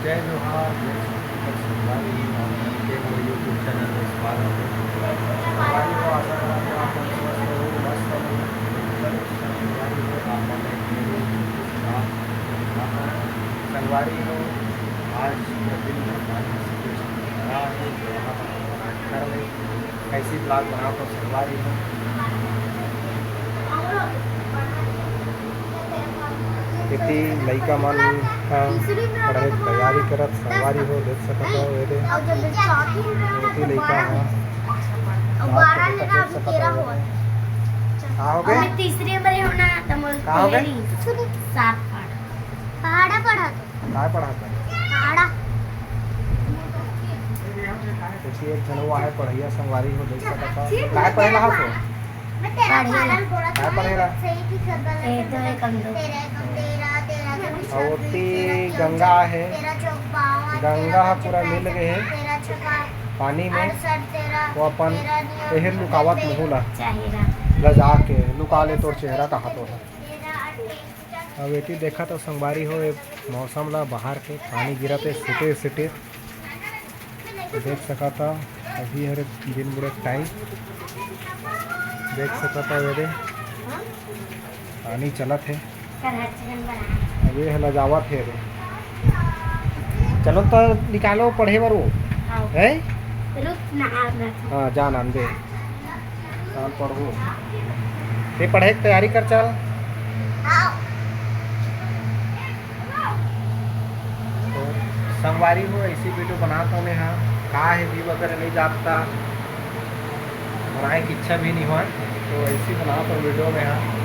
जय जोहार जय संगवारी के मोर यूट्यूब चैनल में स्वागत है। संगवारी को आशा करते हैं आप स्वस्थ हो मस्त हो। संगवारी को संगवारी हो आज दिन घर में कैसी ब्लॉग बना तो संगवारी हो इतनी लड़का मन पढ़ाई तैयारी करत संगवारी हो देख सकत हो एरे इतनी लड़का है कहाँ हो गए तीसरे बारे होना तमल कहाँ हो गए सात पहाड़ा पढ़ा कहाँ पढ़ाता है पहाड़ा देखिए एक जनवा है पढ़ैया संगवारी हो देख सकत हो काय पढ़ेला हो तो काय पढ़ेला ए तो एक अंदर और ती गंगा है गंगा पूरा मिल गए है पानी में वो अपन एहर लुकावत मुहुला चाहेरा लजा के लुका ले तोर चेहरा कहाँ तो है अब बेटी देखा तो संगवारी हो मौसम ला बाहर के पानी गिरत है सिटे सिटे देख सका था अभी हर दिन बुढ़े टाइम देख सका था वेरे पानी चलत है अभी है लजावत है रे चलो तो निकालो पढ़े बर वो है हाँ जान आंदे चल पढ़ो ये पढ़े की तैयारी कर चल तो संगवारी हो ऐसी वीडियो बनाता हूँ मैं हाँ कहा है भी वगैरह नहीं जाता बनाने की इच्छा भी नहीं हुआ तो ऐसी बनाता हूँ वीडियो में हाँ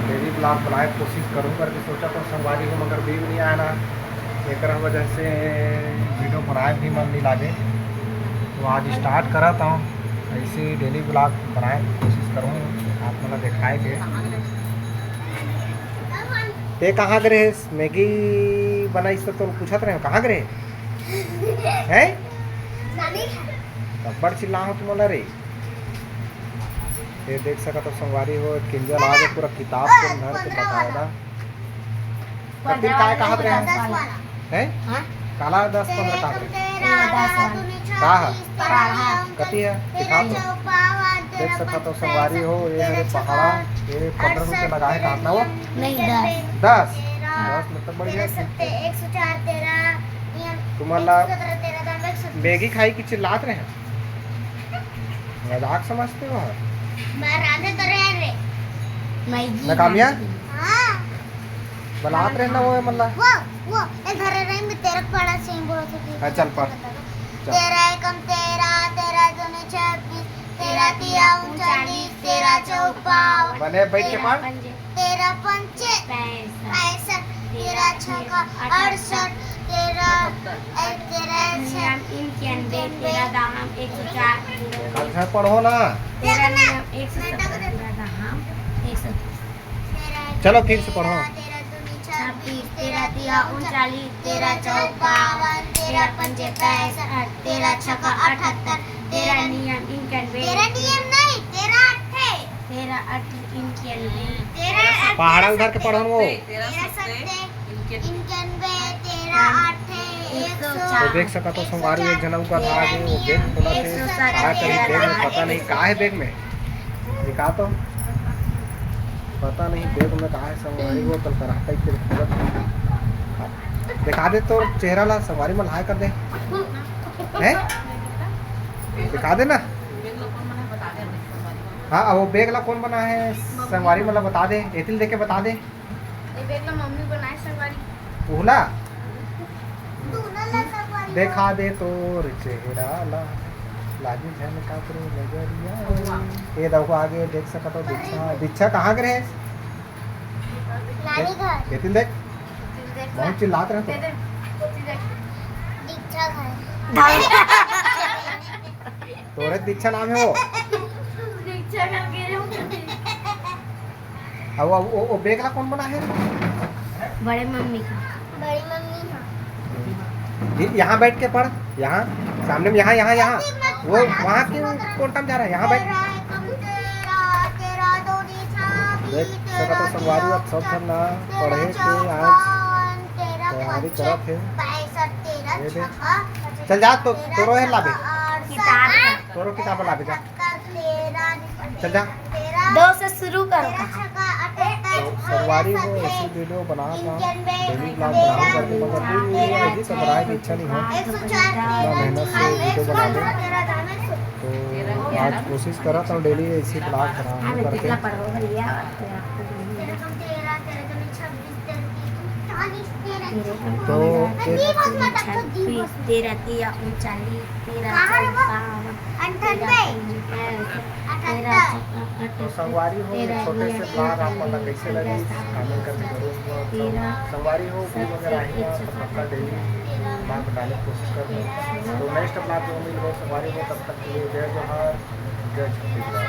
डेली ब्लॉग बनाए कोशिश करूँ करके सोचा तो संगवारी को मगर भी नहीं आया ना एक वजह से वीडियो बनाए भी मन नहीं लागे तो आज स्टार्ट कराता हूँ ऐसे डेली ब्लॉग बनाए कोशिश करूँ आप मतलब दिखाए के ते कहाँ गए मैगी बनाई तो पूछत रहे कहाँ गए हैं तब्बड़ चिल्ला हो तुम रे ये देख सका तो संगवारी हो किंजल आगे पूरा किताब के अंदर के बताएगा कभी काय कहा रहे हैं काला 10-15 कहा कहा कति है किताब देख सका तो संगवारी हो ये हरे पहाड़ा ये 15 रुपये लगाए काटना वो नहीं 10 मतलब बढ़िया तुम्हारा मैगी खाई की चिल्लात रहे हैं मजाक समझते हो मैं कामिया बलात रहना वो मल्ला वो इधर रहे में तेरा पड़ा से बोलो तो चल पढ़ तेरा एकम तेरा दूनी 26 तेरा तिया 39 तेरा चौपाव बने बैठ के पढ़ तेरा पंचे 65 तेरा छक्का 68 तेरा तेरा दाहम 104 अच्छा पढ़ो ना तेरा नियम 170 तेरा दाहम 130 चलो फिर से पढ़ो 26 तेरा तिया 39 तेरा चौपावन तेरा पंचे 65 तेरा छक्का 78 तेरा नियम 91 तेरा नियम नहीं तेरा 8 तेरा पहाड़ा उधर के पढ़ो वो तेरा 104 तो देख सका तो संगवारी एक जना ऊपर आ गए वो बैग थोड़ा से आया कहीं बैग में पता नहीं कहाँ है बैग में दिखा तो पता नहीं बैग में कहाँ है संगवारी वो कल कराता फिर दिखा दे तो चेहरा ला संगवारी में लाया कर दे हैं दिखा दे ना हाँ वो बैग ला कौन बना है संगवारी मतलब बता दे एतिल देके बता दे ये बैग ला मम्मी बनाए संगवारी उहला देखा दे तोर चेहरा ला लागी झनका करो नजरिया ये देखो आगे देख सका तो दीक्षा कहाँ गए नानी घर एतिल देख बहुत चिल्लात रहे तो दीक्षा घर तोरे दीक्षा नाम है वो दीक्षा घर के अब वो बैग ला कौन बना है बड़ी मम्मी हाँ यहाँ बैठ के पढ़ यहाँ सामने में यहाँ यहाँ यहाँ वो वहाँ क्यों कौन टाइम जा रहा है यहाँ बैठ देख सका तो संगवारी अब सब ना पढ़े के आज तैयारी करत है 65 13 ये दे। 6 चल जा तो तोरो है लाबे किताब तोरो किताब लाबे जा चल जा। 2 से शुरू करो तो संगवारी हो ऐसी वीडियो बनाता डेली ब्लॉग बनाऊँ करके मगर कोई ऐसी तो बनाने की इच्छा नहीं है इतना मेहनत से वीडियो बनाने। तो आज कोशिश करा था डेली ऐसी ब्लॉग बनाऊँ करके। तो एक 26 13 39 तो संगवारी हो छोटे से ब्लॉग आप मतलब कैसे लगे कमेंट करके जरूर संगवारी हो व्यू वगैरह आएगा तो पक्का डेली ब्लॉग डालने की कोशिश कर। तो नेक्स्ट ब्लॉग में उम्मीद हो संगवारी हो तब तक के लिए जय जोहार जय छत्तीसगढ़।